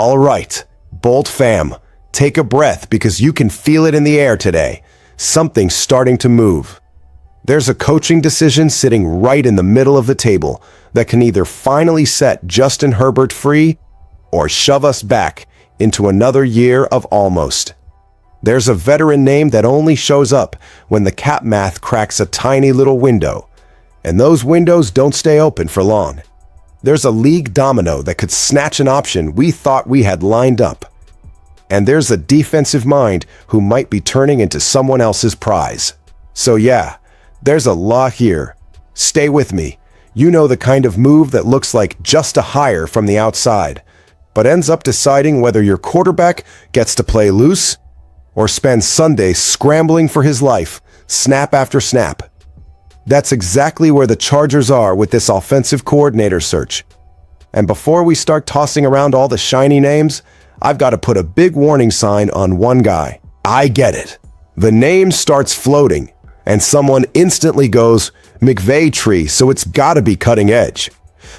All right, Bolt fam, take a breath because you can feel it in the air today. Something's starting to move. There's a coaching decision sitting right in the middle of the table that can either finally set Justin Herbert free or shove us back into another year of almost. There's a veteran name that only shows up when the cap math cracks a tiny little window, and those windows don't stay open for long. There's a league domino that could snatch an option we thought we had lined up. And there's a defensive mind who might be turning into someone else's prize. So yeah, there's a lot here. Stay with me. You know the kind of move that looks like just a hire from the outside, but ends up deciding whether your quarterback gets to play loose or spend Sunday scrambling for his life, snap after snap. That's exactly where the Chargers are with this offensive coordinator search. And before we start tossing around all the shiny names, I've got to put a big warning sign on one guy. I get it. The name starts floating, and someone instantly goes, McVay tree, so it's got to be cutting edge.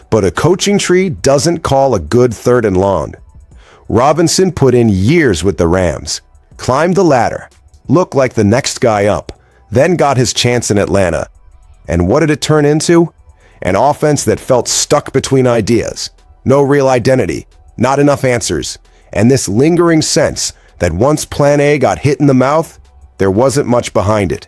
But a coaching tree doesn't call a good third and long. Robinson put in years with the Rams, climbed the ladder, looked like the next guy up, then got his chance in Atlanta. And what did it turn into? An offense that felt stuck between ideas. No real identity, not enough answers, and this lingering sense that once Plan A got hit in the mouth, there wasn't much behind it.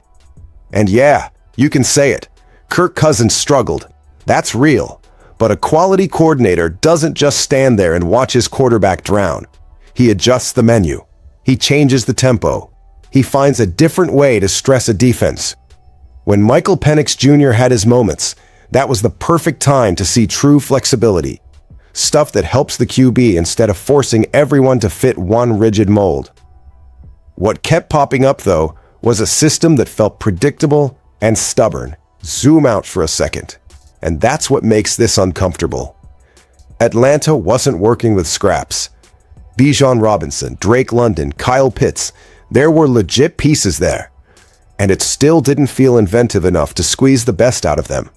And yeah, you can say it. Kirk Cousins struggled. That's real. But a quality coordinator doesn't just stand there and watch his quarterback drown. He adjusts the menu. He changes the tempo. He finds a different way to stress a defense. When Michael Penix Jr. had his moments, that was the perfect time to see true flexibility. Stuff that helps the QB instead of forcing everyone to fit one rigid mold. What kept popping up, though, was a system that felt predictable and stubborn. Zoom out for a second. And that's what makes this uncomfortable. Atlanta wasn't working with scraps. Bijan Robinson, Drake London, Kyle Pitts, there were legit pieces there. And it still didn't feel inventive enough to squeeze the best out of them.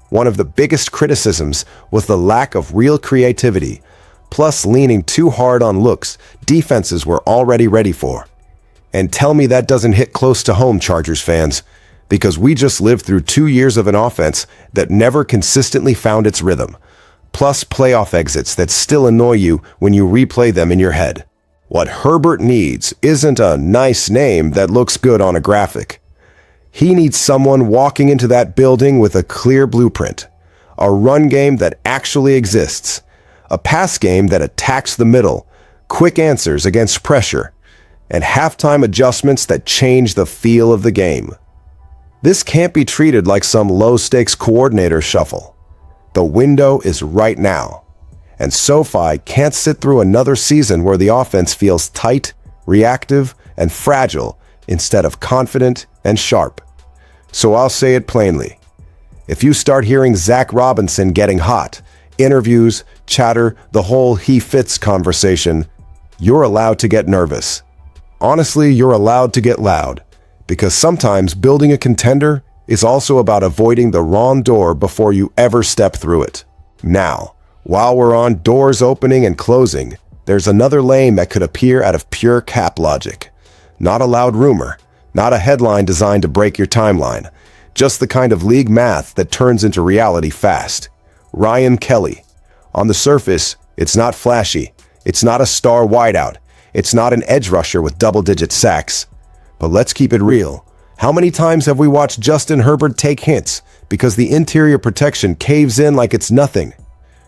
One of the biggest criticisms was the lack of real creativity, plus leaning too hard on looks defenses were already ready for. And tell me that doesn't hit close to home, Chargers fans, because we just lived through 2 years of an offense that never consistently found its rhythm, plus playoff exits that still annoy you when you replay them in your head. What Herbert needs isn't a nice name that looks good on a graphic. He needs someone walking into that building with a clear blueprint, a run game that actually exists, a pass game that attacks the middle, quick answers against pressure, and halftime adjustments that change the feel of the game. This can't be treated like some low-stakes coordinator shuffle. The window is right now. And SoFi can't sit through another season where the offense feels tight, reactive, and fragile instead of confident and sharp. So I'll say it plainly. If you start hearing Zach Robinson getting hot, interviews, chatter, the whole he fits conversation, you're allowed to get nervous. Honestly, you're allowed to get loud, because sometimes building a contender is also about avoiding the wrong door before you ever step through it. Now, while we're on doors opening and closing, there's another lane that could appear out of pure cap logic. Not a loud rumor, not a headline designed to break your timeline, just the kind of league math that turns into reality fast. Ryan Kelly. On the surface, it's not flashy. It's not a star wideout. It's not an edge rusher with double-digit sacks. But let's keep it real. How many times have we watched Justin Herbert take hits because the interior protection caves in like it's nothing?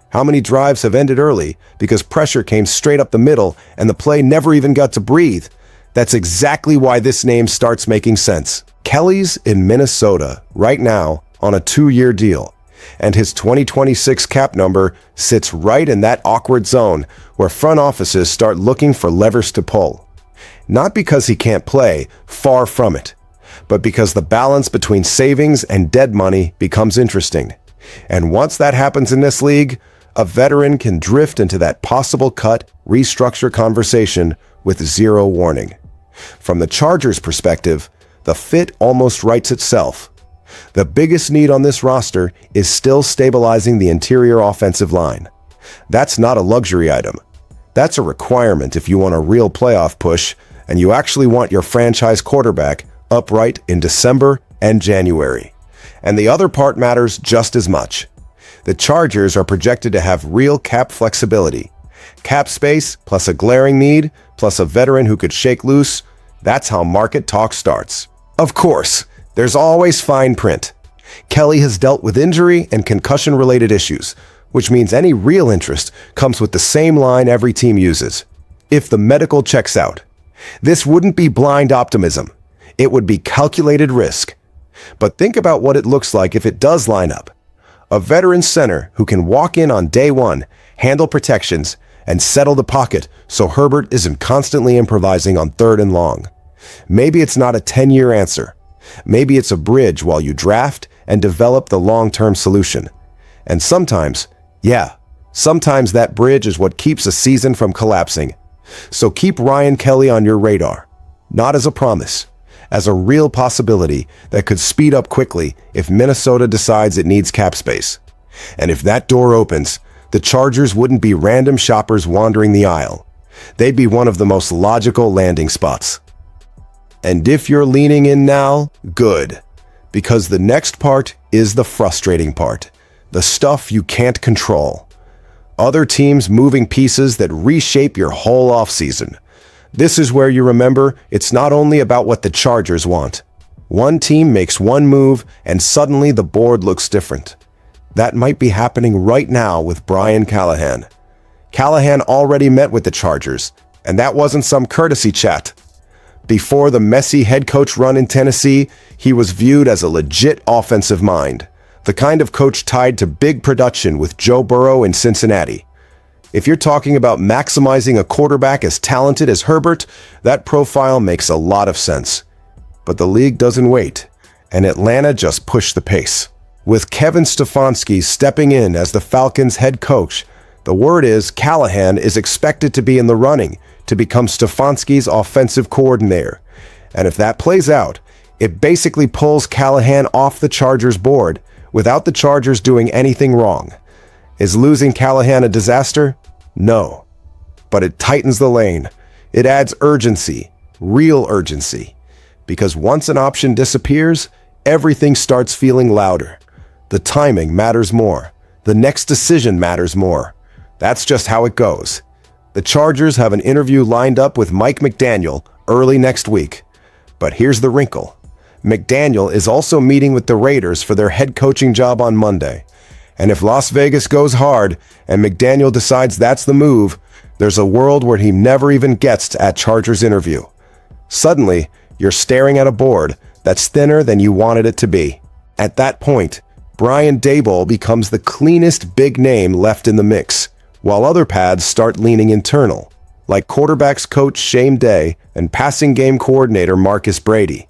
How many drives have ended early because pressure came straight up the middle and the play never even got to breathe? That's exactly why this name starts making sense. Kelly's in Minnesota right now on a 2-year deal, and his 2026 cap number sits right in that awkward zone where front offices start looking for levers to pull. Not because he can't play, far from it, but because the balance between savings and dead money becomes interesting. And once that happens in this league, a veteran can drift into that possible cut, restructure conversation with zero warning. From the Chargers' perspective, the fit almost writes itself. The biggest need on this roster is still stabilizing the interior offensive line. That's not a luxury item. That's a requirement if you want a real playoff push and you actually want your franchise quarterback upright in December and January. And the other part matters just as much. The Chargers are projected to have real cap flexibility. Cap space plus a glaring need plus a veteran who could shake loose, that's how market talk starts. Of course, there's always fine print. Kelly has dealt with injury and concussion-related issues, which means any real interest comes with the same line every team uses. If the medical checks out. This wouldn't be blind optimism. It would be calculated risk. But think about what it looks like if it does line up. A veteran center who can walk in on day one, handle protections, and settle the pocket so Herbert isn't constantly improvising on 3rd and long. Maybe it's not a 10-year answer. Maybe it's a bridge while you draft and develop the long-term solution. And sometimes that bridge is what keeps a season from collapsing. So keep Ryan Kelly on your radar, not as a promise, as a real possibility that could speed up quickly if Minnesota decides it needs cap space. And if that door opens, the Chargers wouldn't be random shoppers wandering the aisle. They'd be one of the most logical landing spots. And if you're leaning in now, good. Because the next part is the frustrating part. The stuff you can't control. Other teams moving pieces that reshape your whole offseason. This is where you remember it's not only about what the Chargers want. One team makes one move and suddenly the board looks different. That might be happening right now with Brian Callahan. Callahan already met with the Chargers, and that wasn't some courtesy chat. Before the messy head coach run in Tennessee, he was viewed as a legit offensive mind, the kind of coach tied to big production with Joe Burrow in Cincinnati. If you're talking about maximizing a quarterback as talented as Herbert, that profile makes a lot of sense. But the league doesn't wait, and Atlanta just pushed the pace. With Kevin Stefanski stepping in as the Falcons' head coach, the word is Callahan is expected to be in the running to become Stefanski's offensive coordinator. And if that plays out, it basically pulls Callahan off the Chargers board without the Chargers doing anything wrong. Is losing Callahan a disaster? No. But it tightens the lane. It adds urgency, real urgency. Because once an option disappears, everything starts feeling louder. The timing matters more. The next decision matters more. That's just how it goes. The Chargers have an interview lined up with Mike McDaniel early next week. But here's the wrinkle. McDaniel is also meeting with the Raiders for their head coaching job on Monday. And if Las Vegas goes hard and McDaniel decides that's the move, there's a world where he never even gets to at Chargers interview. Suddenly, you're staring at a board that's thinner than you wanted it to be. At that point, Brian Daboll becomes the cleanest big name left in the mix, while other paths start leaning internal, like quarterbacks coach Shane Day and passing game coordinator Marcus Brady.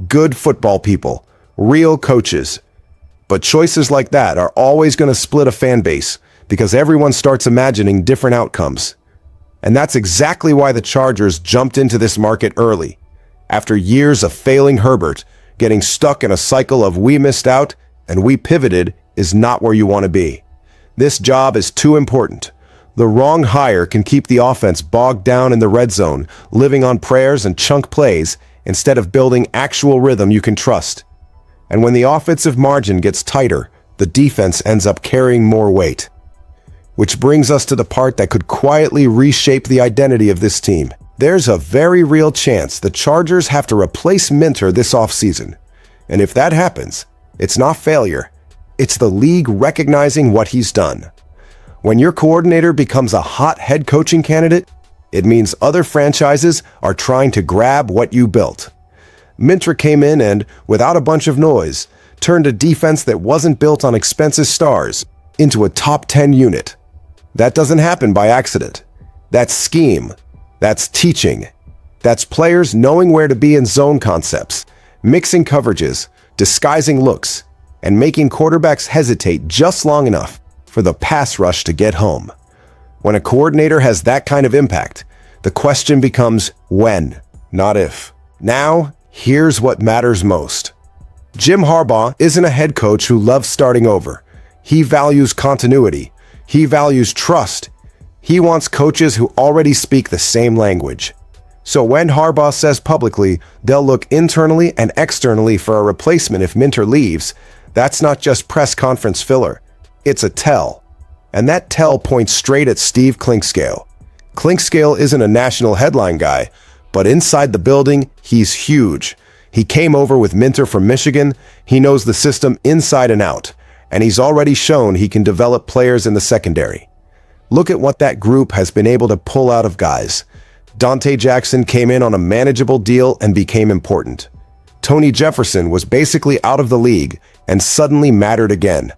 Good football people, real coaches. But choices like that are always going to split a fan base because everyone starts imagining different outcomes. And that's exactly why the Chargers jumped into this market early. After years of failing Herbert, getting stuck in a cycle of we missed out and we pivoted is not where you want to be. This job is too important. The wrong hire can keep the offense bogged down in the red zone, living on prayers and chunk plays instead of building actual rhythm you can trust. And when the offensive margin gets tighter, the defense ends up carrying more weight. Which brings us to the part that could quietly reshape the identity of this team. There's a very real chance the Chargers have to replace Minter this offseason. And if that happens, it's not failure. It's the league recognizing what he's done. When your coordinator becomes a hot head coaching candidate, it means other franchises are trying to grab what you built. Minter came in and, without a bunch of noise, turned a defense that wasn't built on expensive stars into a top 10 unit. That doesn't happen by accident. That's scheme. That's teaching. That's players knowing where to be in zone concepts, mixing coverages, disguising looks, and making quarterbacks hesitate just long enough for the pass rush to get home. When a coordinator has that kind of impact, the question becomes when, not if. Now, here's what matters most. Jim Harbaugh isn't a head coach who loves starting over. He values continuity. He values trust. He wants coaches who already speak the same language. So when Harbaugh says publicly they'll look internally and externally for a replacement if Minter leaves, that's not just press conference filler. It's a tell. And that tell points straight at Steve Clinkscale. Clinkscale isn't a national headline guy, but inside the building, he's huge. He came over with Minter from Michigan, he knows the system inside and out, and he's already shown he can develop players in the secondary. Look at what that group has been able to pull out of guys. Dante Jackson came in on a manageable deal and became important. Tony Jefferson was basically out of the league and suddenly mattered again.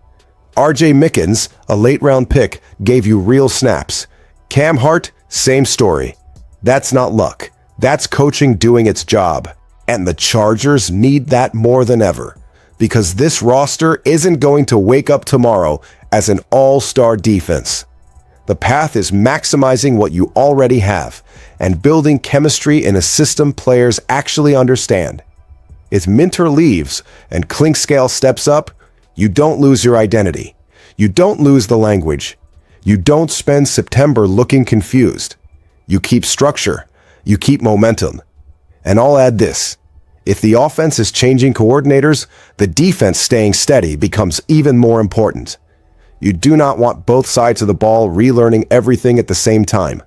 R.J. Mickens, a late-round pick, gave you real snaps. Cam Hart, same story. That's not luck. That's coaching doing its job. And the Chargers need that more than ever, because this roster isn't going to wake up tomorrow as an all-star defense. The path is maximizing what you already have and building chemistry in a system players actually understand. If Minter leaves and Clinkscale steps up, you don't lose your identity. You don't lose the language. You don't spend September looking confused. You keep structure. You keep momentum. And I'll add this. If the offense is changing coordinators, the defense staying steady becomes even more important. You do not want both sides of the ball relearning everything at the same time.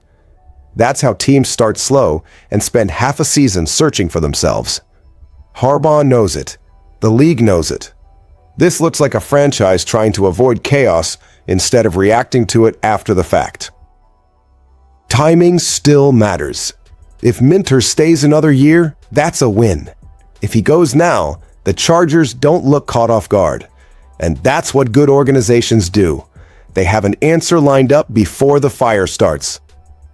That's how teams start slow and spend half a season searching for themselves. Harbaugh knows it. The league knows it. This looks like a franchise trying to avoid chaos instead of reacting to it after the fact. Timing still matters. If Minter stays another year, that's a win. If he goes now, the Chargers don't look caught off guard. And that's what good organizations do. They have an answer lined up before the fire starts.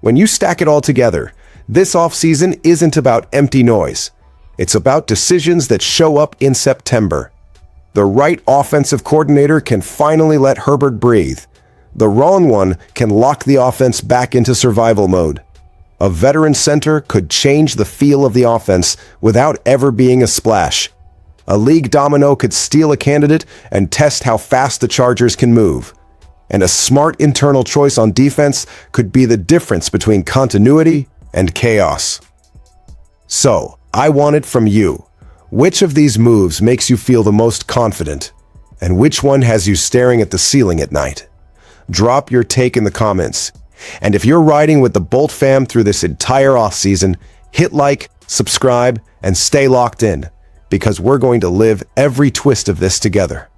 When you stack it all together, this offseason isn't about empty noise. It's about decisions that show up in September. The right offensive coordinator can finally let Herbert breathe. The wrong one can lock the offense back into survival mode. A veteran center could change the feel of the offense without ever being a splash. A league domino could steal a candidate and test how fast the Chargers can move. And a smart internal choice on defense could be the difference between continuity and chaos. So, I want it from you. Which of these moves makes you feel the most confident? And which one has you staring at the ceiling at night? Drop your take in the comments. And if you're riding with the Bolt fam through this entire offseason, hit like, subscribe, and stay locked in, because we're going to live every twist of this together.